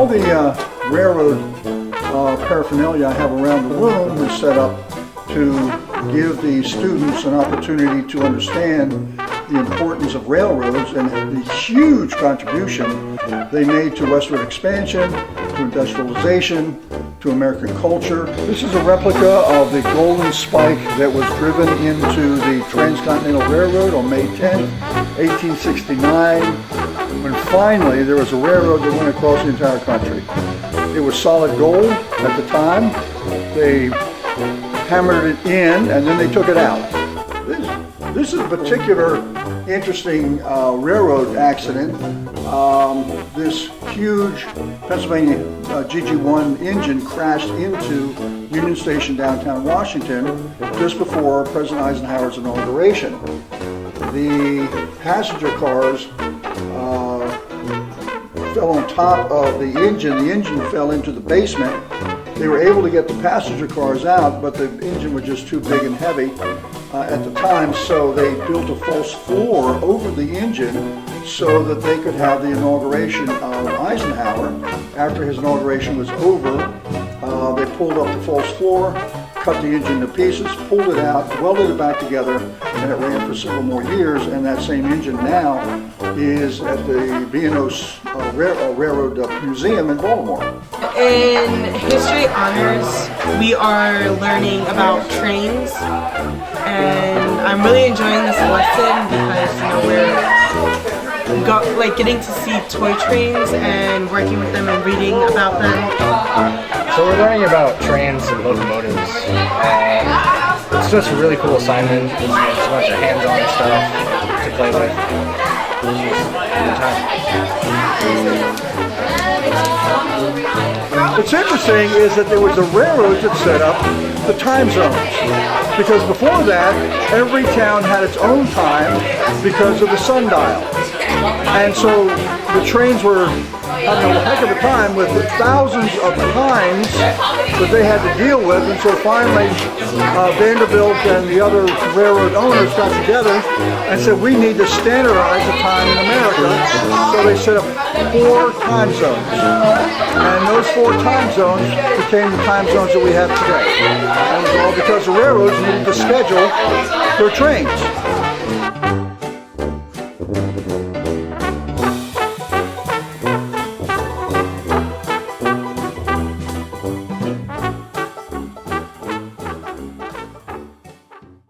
the railroad paraphernalia I have around the room is set up to give the students an opportunity to understand the importance of railroads and the huge contribution they made to westward expansion, to industrialization, to American culture. This is a replica of the golden spike that was driven into the Transcontinental Railroad on May 10, 1869, when finally there was a railroad that went across the entire country. It was solid gold at the time. They hammered it in and then they took it out. This is a particular interesting railroad accident. This huge Pennsylvania GG1 engine crashed into Union Station, downtown Washington, just before President Eisenhower's inauguration. The passenger cars fell on top of the engine fell into the basement. They were able to get the passenger cars out, but the engine was just too big and heavy at the time, so they built a false floor over the engine so that they could have the inauguration of Eisenhower. After his inauguration was over, they pulled up the false floor, cut the engine to pieces, pulled it out, welded it back together, and it ran for several more years. And that same engine now is at the B&O Railroad Museum in Baltimore. In History Honors, we are learning about trains, and I'm really enjoying this lesson because we're getting to see toy trains and working with them and reading about them. So we're learning about trains and locomotives, and it's just a really cool assignment. There's a bunch of hands-on stuff to play with. What's interesting is that there was a railroad that set up the time zones, because before that every town had its own time because of the sundial, and so the trains were having a heck of a time with the thousands of times that they had to deal with. And so finally Vanderbilt and the other railroad owners got together and said, we need to standardize the time in America. So they set up 4 time zones, and those 4 time zones became the time zones that we have today. And it was all because the railroads needed to schedule their trains.